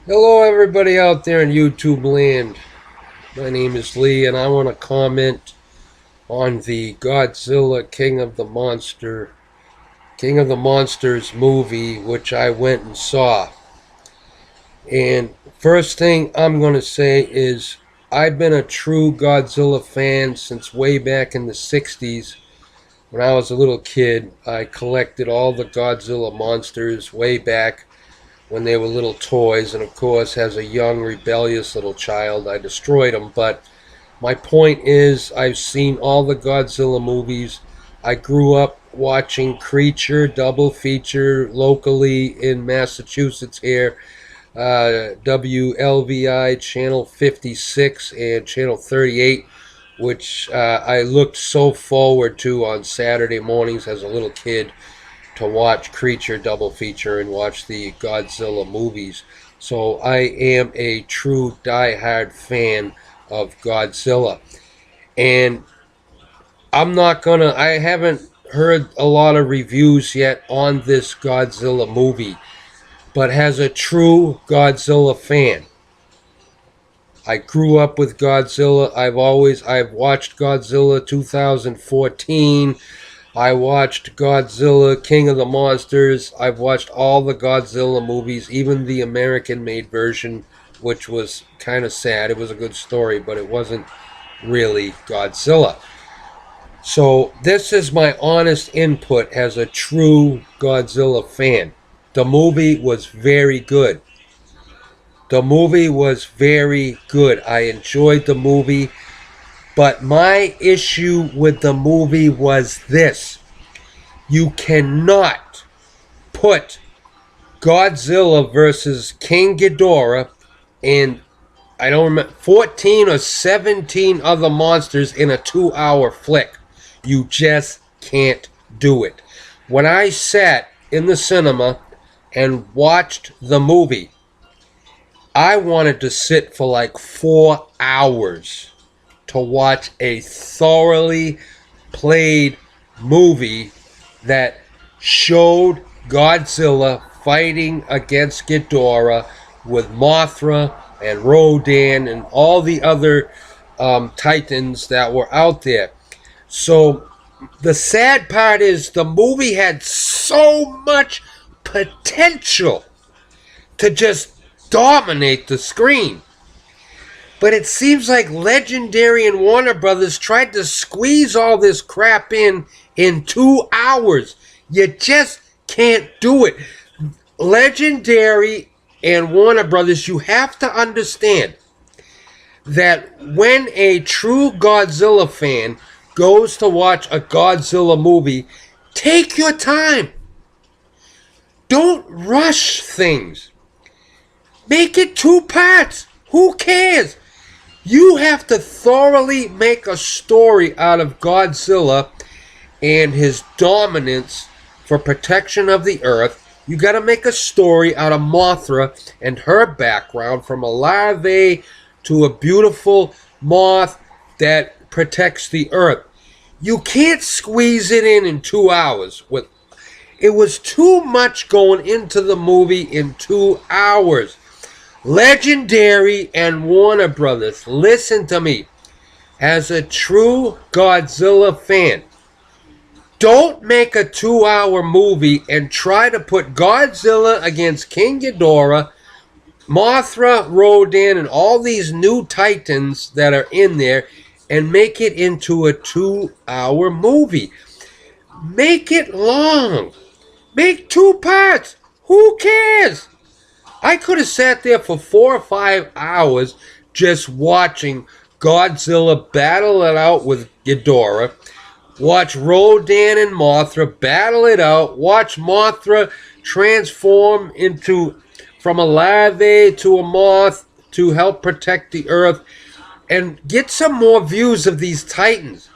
Hello, everybody out there in YouTube land. My name is Lee, and I want to comment on the Godzilla King of the Monsters movie, which I went and saw. And first thing I'm going to say is I've been a true Godzilla fan since way back in the 60s. When I was a little kid, I collected all the Godzilla monsters way back when they were little toys, and of course, as a young, rebellious little child, I destroyed them. But my point is, I've seen all the Godzilla movies. I grew up watching Creature double feature locally in Massachusetts here, WLVI channel 56 and channel 38, which I looked so forward to on Saturday mornings as a little kid to watch Creature double feature and watch the Godzilla movies. So I am a true die-hard fan of Godzilla. And I haven't heard a lot of reviews yet on this Godzilla movie, but as a true Godzilla fan, I grew up with Godzilla. I've watched Godzilla 2014. I watched Godzilla, King of the Monsters. I've watched all the Godzilla movies, even the American made version, which was kind of sad. It was a good story, but it wasn't really Godzilla. So, this is my honest input as a true Godzilla fan. The movie was very good. The movie was very good. I enjoyed the movie. But my issue with the movie was this: you cannot put Godzilla versus King Ghidorah and I don't remember 14 or 17 other monsters in a 2-hour flick. You just can't do it. When I sat in the cinema and watched the movie, I wanted to sit for like 4 hours to watch a thoroughly played movie that showed Godzilla fighting against Ghidorah with Mothra and Rodan and all the other titans that were out there. So the sad part is the movie had so much potential to just dominate the screen. But it seems like Legendary and Warner Brothers tried to squeeze all this crap in 2 hours. You just can't do it. Legendary and Warner Brothers, you have to understand that when a true Godzilla fan goes to watch a Godzilla movie, take your time. Don't rush things. Make it 2 parts. Who cares? You have to thoroughly make a story out of Godzilla and his dominance for protection of the Earth. You got to make a story out of Mothra and her background from a larvae to a beautiful moth that protects the Earth. You can't squeeze it in 2 hours. It was too much going into the movie in 2 hours. Legendary and Warner Brothers, listen to me. As a true Godzilla fan, don't make a 2-hour movie and try to put Godzilla against King Ghidorah, Mothra, Rodan, and all these new titans that are in there and make it into a 2-hour movie. Make it long. Make 2 parts. Who cares? I could have sat there for 4 or 5 hours just watching Godzilla battle it out with Ghidorah, watch Rodan and Mothra battle it out, watch Mothra transform from a larvae to a moth to help protect the Earth, and get some more views of these titans.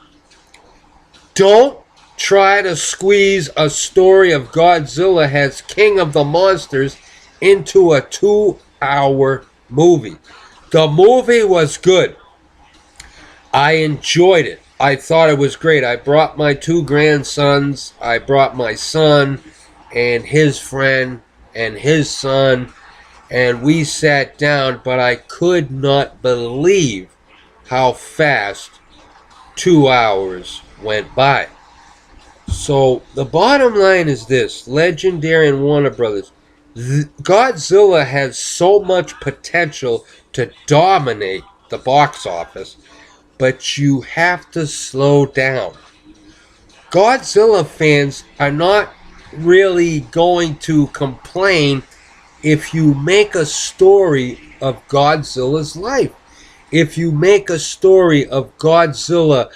Don't try to squeeze a story of Godzilla as King of the Monsters into a 2-hour movie. The movie was good. I enjoyed it. I thought it was great. I brought my 2 grandsons. I brought my son and his friend and his son. and we sat down, but I could not believe how fast 2 hours went by. So the bottom line is this: Legendary and Warner Brothers, Godzilla has so much potential to dominate the box office, but you have to slow down. Godzilla fans are not really going to complain if you make a story of Godzilla's life. If you make a story of Godzilla,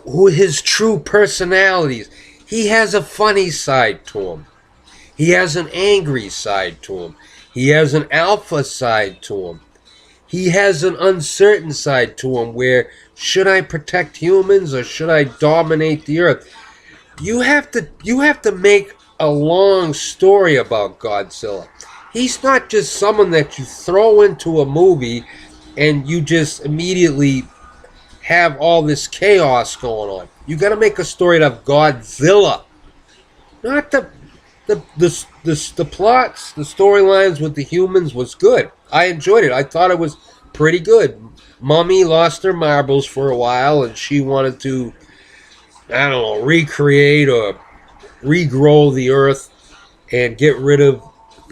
who his true personalities, he has a funny side to him. He has an angry side to him. He has an alpha side to him. He has an uncertain side to him where, should I protect humans or should I dominate the earth? You have to make a long story about Godzilla. He's not just someone that you throw into a movie and you just immediately have all this chaos going on. You got to make a story of Godzilla, not the plots, the storylines with the humans was good. I enjoyed it. I thought it was pretty good. Mummy lost her marbles for a while, and she wanted to, I don't know, recreate or regrow the earth and get rid of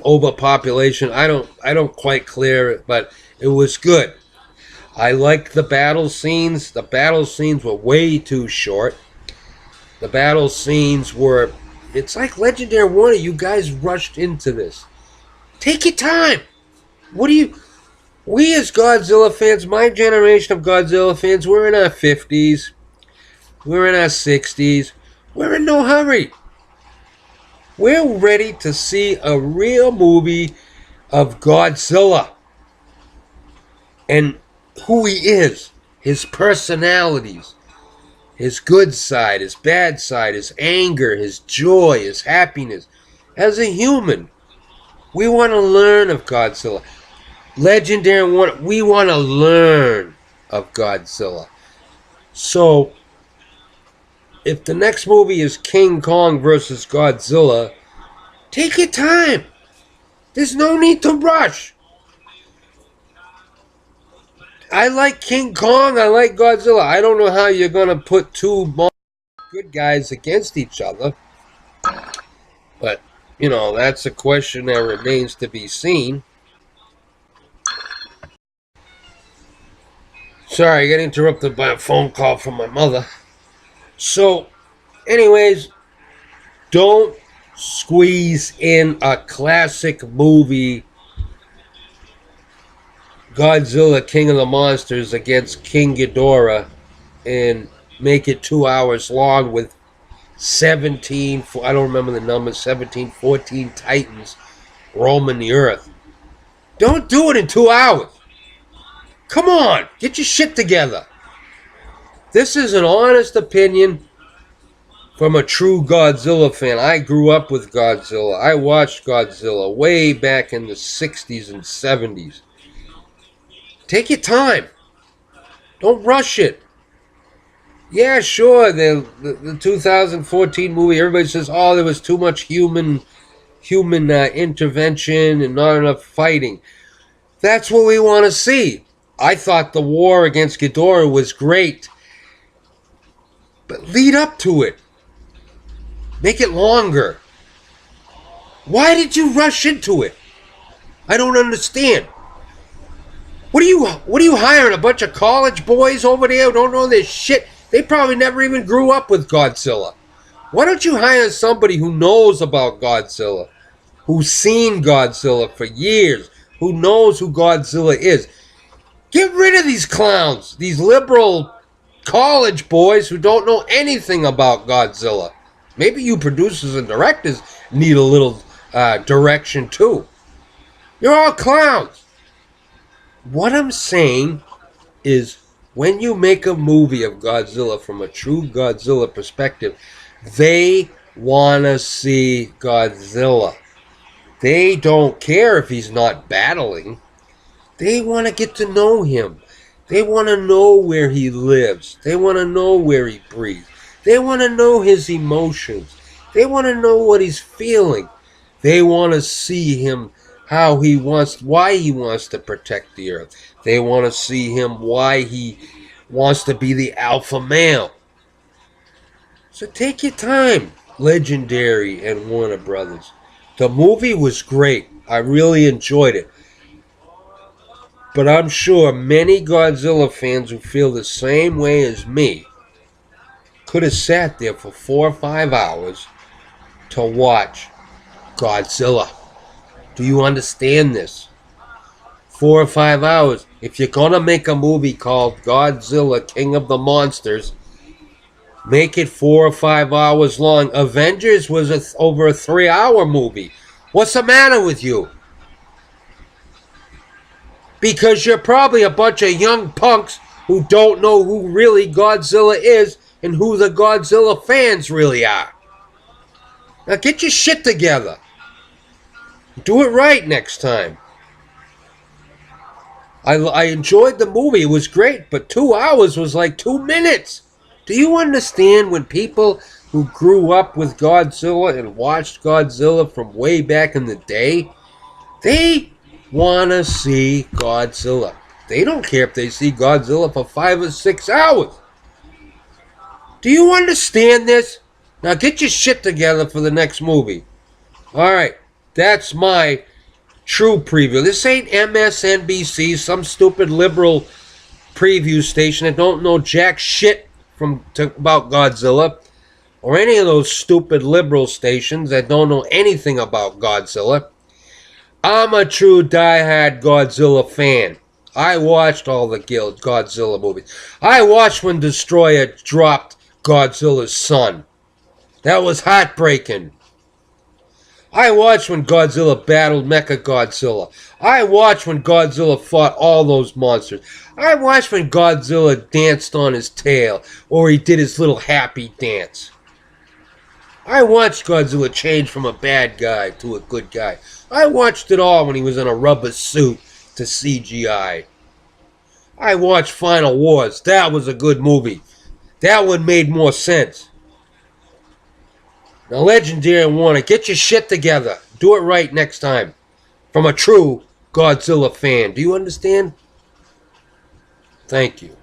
overpopulation. I don't quite clear it, but it was good. I liked the battle scenes. The battle scenes were way too short. The battle scenes were, it's like Legendary Warner, you guys rushed into this. Take your time. We as Godzilla fans, my generation of Godzilla fans, we're in our 50s. We're in our 60s. We're in no hurry. We're ready to see a real movie of Godzilla and who he is, his personalities, his good side, his bad side, his anger, his joy, his happiness. As a human, we want to learn of Godzilla. Legendary Warner, we want to learn of Godzilla. So, if the next movie is King Kong versus Godzilla, take your time. There's no need to rush. I like King Kong. I like Godzilla. I don't know how you're going to put two good guys against each other. But, that's a question that remains to be seen. Sorry, I got interrupted by a phone call from my mother. So, anyways, don't squeeze in a classic movie, Godzilla King of the Monsters against King Ghidorah, and make it 2 hours long with 17, I don't remember the number, 17, 14 Titans roaming the earth. Don't do it in 2 hours. Come on, get your shit together. This is an honest opinion from a true Godzilla fan. I grew up with Godzilla. I watched Godzilla way back in the 60s and 70s. Take your time. Don't rush it. Yeah, sure, the 2014 movie, everybody says, oh, there was too much human intervention and not enough fighting. That's what we want to see. I thought the war against Ghidorah was great. But lead up to it. Make it longer. Why did you rush into it? I don't understand. What are you hiring? A bunch of college boys over there who don't know this shit? They probably never even grew up with Godzilla. Why don't you hire somebody who knows about Godzilla, who's seen Godzilla for years, who knows who Godzilla is? Get rid of these clowns, these liberal college boys who don't know anything about Godzilla. Maybe you producers and directors need a little direction too. You're all clowns. What I'm saying is, when you make a movie of Godzilla from a true Godzilla perspective, they want to see Godzilla. They don't care if he's not battling. They want to get to know him. They want to know where he lives. They want to know where he breathes. They want to know his emotions. They want to know what he's feeling. They want to see him why he wants to protect the earth. They want to see him why he wants to be the alpha male. So take your time, Legendary and Warner Brothers. The movie was great. I really enjoyed it. But I'm sure many Godzilla fans who feel the same way as me could have sat there for 4 or 5 hours to watch Godzilla. Do you understand this? 4 or 5 hours. If you're gonna make a movie called Godzilla King of the Monsters, make it 4 or 5 hours long. Avengers was over a 3 hour movie. What's the matter with you? Because you're probably a bunch of young punks who don't know who really Godzilla is and who the Godzilla fans really are. Now get your shit together. Do it right next time. I enjoyed the movie. It was great, but 2 hours was like 2 minutes. Do you understand when people who grew up with Godzilla and watched Godzilla from way back in the day, they want to see Godzilla. They don't care if they see Godzilla for 5 or 6 hours. Do you understand this? Now get your shit together for the next movie. Alright, that's my true preview. This ain't MSNBC, some stupid liberal preview station that don't know jack shit about Godzilla, or any of those stupid liberal stations that don't know anything about Godzilla. I'm a true diehard Godzilla fan. I watched all the Godzilla movies. I watched when Destroyer dropped Godzilla's son. That was heartbreaking. I watched when Godzilla battled Mechagodzilla. I watched when Godzilla fought all those monsters. I watched when Godzilla danced on his tail, or he did his little happy dance. I watched Godzilla change from a bad guy to a good guy. I watched it all when he was in a rubber suit to CGI. I watched Final Wars. That was a good movie. That one made more sense. Now, Legendary and Warner, get your shit together. Do it right next time. From a true Godzilla fan. Do you understand? Thank you.